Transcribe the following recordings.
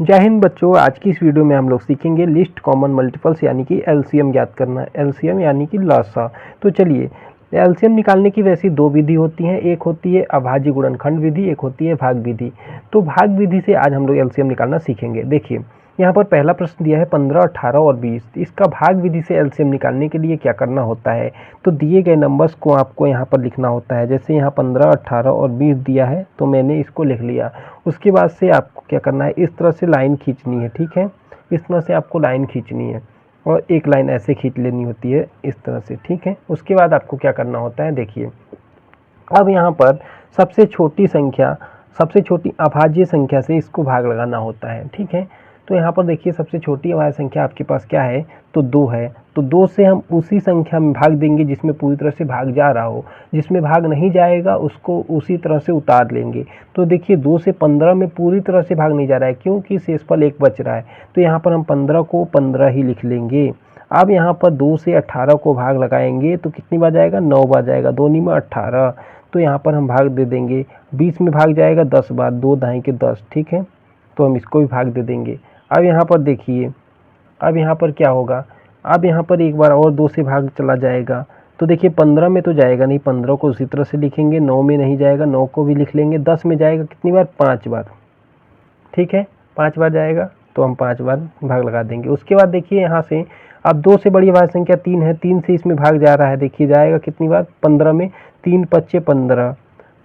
जय हिंद बच्चों, आज की इस वीडियो में हम लोग सीखेंगे लिस्ट कॉमन मल्टीपल्स यानी कि एलसीएम ज्ञात करना। एलसीएम यानी कि लसा। तो चलिए, एलसीएम निकालने की वैसी दो विधि होती हैं, एक होती है अभाज्य गुणनखंड विधि, एक होती है भाग विधि। तो भाग विधि से आज हम लोग एलसीएम निकालना सीखेंगे। देखिए यहाँ पर पहला प्रश्न दिया है 15, 18 और 20। इसका भाग विधि से एलसीएम निकालने के लिए क्या करना होता है, तो दिए गए नंबर्स को आपको यहाँ पर लिखना होता है। जैसे यहाँ 15, 18 और 20 दिया है तो मैंने इसको लिख लिया। उसके बाद से आपको क्या करना है, इस तरह से लाइन खींचनी है। ठीक है, इस तरह से आपको लाइन खींचनी है और एक लाइन ऐसे खींच लेनी होती है इस तरह से। ठीक है, उसके बाद आपको क्या करना होता है, देखिए अब यहाँ पर सबसे छोटी संख्या, सबसे छोटी अभाज्य संख्या से इसको भाग लगाना होता है। ठीक है, तो यहाँ पर देखिए सबसे छोटी अभाज्य संख्या आपके पास क्या है, तो 2 है। तो 2 से हम उसी संख्या में भाग देंगे जिसमें पूरी तरह से भाग जा रहा हो, जिसमें भाग नहीं जाएगा उसको उसी तरह से उतार लेंगे। तो देखिए 2 से 15 में पूरी तरह से भाग नहीं जा रहा है क्योंकि शेषफल 1 बच रहा है, तो यहाँ पर हम 15 को 15 ही लिख लेंगे। अब यहाँ पर 2 से 18 को भाग लगाएंगे तो कितनी बार जाएगा, 9 बार जाएगा, 2 नी में 18। तो यहाँ पर हम भाग दे देंगे, 20 में भाग जाएगा 10 बार, 2 दाएँ के 10। ठीक है, तो हम इसको भी भाग दे देंगे। अब यहाँ पर देखिए, अब यहाँ पर क्या होगा, अब यहाँ पर एक बार और 2 से भाग चला जाएगा। तो देखिए 15 में तो जाएगा नहीं, 15 को उसी तरह से लिखेंगे। 9 में नहीं जाएगा, 9 को भी लिख लेंगे। 10 में जाएगा कितनी बार, 5 बार। ठीक है, 5 बार जाएगा तो हम 5 बार भाग लगा देंगे। उसके बाद देखिए यहाँ से अब 2 से बड़ी अभाज्य संख्या 3 है, 3 से इसमें भाग जा रहा है। देखिए जाएगा कितनी बार, 15 में। 3 पच्चे 15,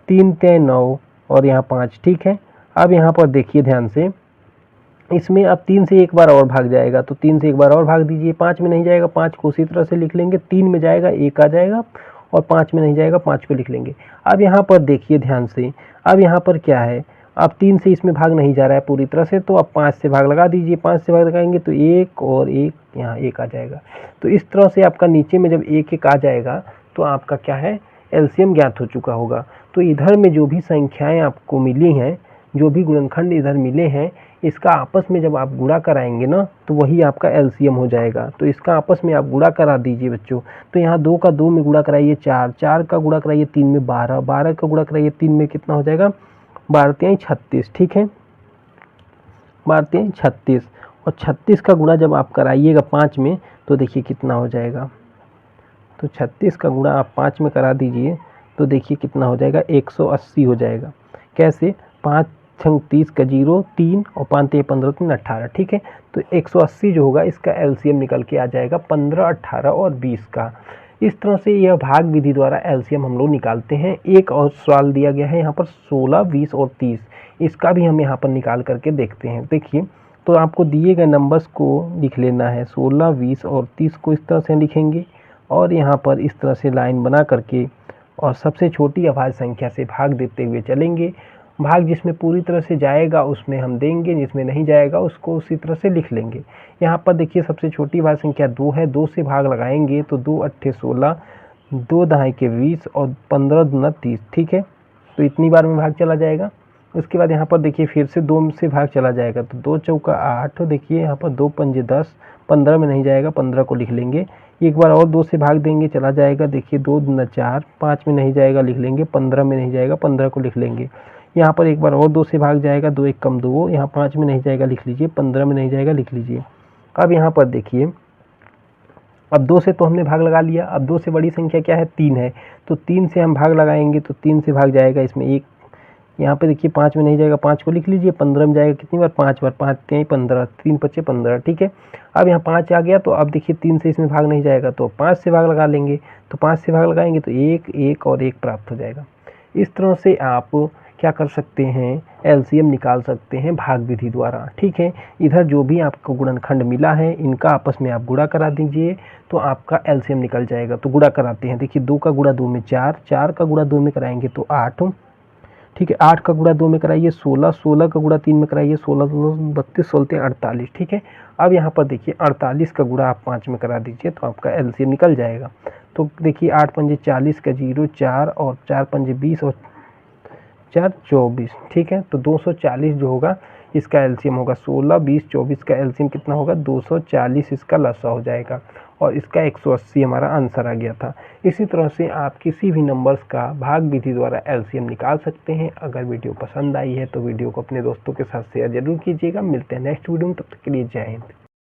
3 ते 9 और यहाँ 5। ठीक है, अब यहाँ पर देखिए ध्यान से, इसमें अब 3 से एक बार और भाग जाएगा, तो 3 से एक बार और भाग दीजिए। 5 में नहीं जाएगा, 5 को उसी तरह से लिख लेंगे। 3 में जाएगा 1 आ जाएगा और 5 में नहीं जाएगा, 5 को लिख लेंगे। अब यहाँ पर देखिए ध्यान से, अब यहाँ पर क्या है, अब 3 से इसमें भाग नहीं जा रहा है पूरी तरह से, तो अब 5 से भाग लगा दीजिए। 5 से भाग लगाएंगे तो 1 और 1, यहाँ 1 आ जाएगा। तो इस तरह से आपका नीचे में जब 1 1 आ जाएगा तो आपका क्या है, एलसीएम ज्ञात हो चुका होगा। तो इधर में जो भी संख्याएं आपको मिली हैं, जो भी गुणनखंड इधर मिले हैं, इसका आपस में जब आप गुणा कराएंगे ना तो वही आपका एलसीएम हो जाएगा। तो इसका आपस में आप गुणा करा दीजिए बच्चों। तो यहाँ 2 का 2 में गुणा कराइए 4, 4 का गुणा कराइए 3 में 12, 12 का गुणा कराइए 3 में कितना हो जाएगा, 12 3 36। ठीक है, 12 3 36 और 36 का गुणा जब आप कराइएगा 5 में तो देखिए कितना हो जाएगा। तो 36 का गुणा आप 5 में करा दीजिए तो देखिए कितना हो जाएगा, 180 हो जाएगा। कैसे, 5 छंग 30 का 0 3 और 5 ते 15 3 18। ठीक है, तो 180 जो होगा इसका एलसीएम निकल के आ जाएगा 15, 18 और 20 का। इस तरह से यह भाग विधि द्वारा एलसीएम हम लोग निकालते हैं। एक और सवाल दिया गया है यहाँ पर 16, 20 और 30, इसका भी हम यहाँ पर निकाल करके देखते हैं। देखिए, तो आपको दिए गए नंबर्स को लिख लेना है, 16, 20 और 30 को इस तरह से लिखेंगे और यहाँ पर इस तरह से लाइन बना करके और सबसे छोटी अभाज्य संख्या से भाग देते हुए चलेंगे। भाग जिसमें पूरी तरह से जाएगा उसमें हम देंगे, जिसमें नहीं जाएगा उसको उसी तरह से लिख लेंगे। यहाँ पर देखिए सबसे छोटी अभाज्य संख्या 2 है, 2 से भाग लगाएंगे तो 2 अट्ठे 16, 2 दहाई के 20 और 15 दूना 30। ठीक है, तो इतनी बार में भाग चला जाएगा। उसके बाद यहाँ पर देखिए फिर से 2 से भाग चला जाएगा तो 2 चौका 8। देखिए यहाँ पर 2 पंजे 10, 15 में नहीं जाएगा, 15 को लिख लेंगे। एक बार और 2 से भाग देंगे, चला जाएगा। देखिए 2 दूना 4, 5 में नहीं जाएगा, लिख लेंगे। 15 में नहीं जाएगा, 15 को लिख लेंगे। यहाँ पर एक बार और 2 से भाग जाएगा, 2 1 कम 2, यहाँ 5 में नहीं जाएगा, लिख लीजिए। 15 में नहीं जाएगा, लिख लीजिए। अब यहाँ पर देखिए, अब 2 से तो हमने भाग लगा लिया। अब 2 से बड़ी संख्या क्या है, 3 है, तो 3 से हम भाग लगाएंगे तो 3 से भाग जाएगा इसमें 1। यहाँ पे देखिए 5 में नहीं जाएगा, 5 को लिख लीजिए। 15 में जाएगा कितनी बार, 5 बार, 5 3 15, 3 पच्चे 15। ठीक है, अब यहाँ 5 आ गया तो अब देखिए 3 से इसमें भाग नहीं जाएगा तो 5 से भाग लगा लेंगे। तो 5 से भाग लगाएंगे तो 1 1 और 1 प्राप्त हो जाएगा। इस तरह से आप क्या कर सकते हैं, एलसीएम निकाल सकते हैं भाग विधि द्वारा। ठीक है, इधर जो भी आपको गुणनखंड मिला है इनका आपस में आप गुणा करा दीजिए तो आपका एलसीएम निकल जाएगा। तो गुणा कराते हैं, देखिए 2 का गुणा 2 में 4, 4 का गुणा 2 में कराएंगे तो 8। ठीक है, 8 का गुणा 2 में कराइए 16, 16 का गुणा 3 में कराइए 16 32, 16 48। ठीक है, अब यहाँ पर देखिए 48 का गुणा आप 5 में करा दीजिए तो आपका एलसीएम निकल जाएगा। तो देखिए 8 पंजे 40 का 0 4 और 4 पंजे 20 और 4 24। ठीक है, तो 240 जो होगा इसका एलसीएम होगा। 16, 20, 24 का एलसीएम कितना होगा, 240 इसका लसा हो जाएगा। और इसका 180 हमारा आंसर आ गया था। इसी तरह से आप किसी भी नंबर्स का भाग विधि द्वारा एलसीएम निकाल सकते हैं। अगर वीडियो पसंद आई है तो वीडियो को अपने दोस्तों के साथ शेयर जरूर कीजिएगा। मिलते हैं नेक्स्ट वीडियो में, तब तक के लिए जय हिंद।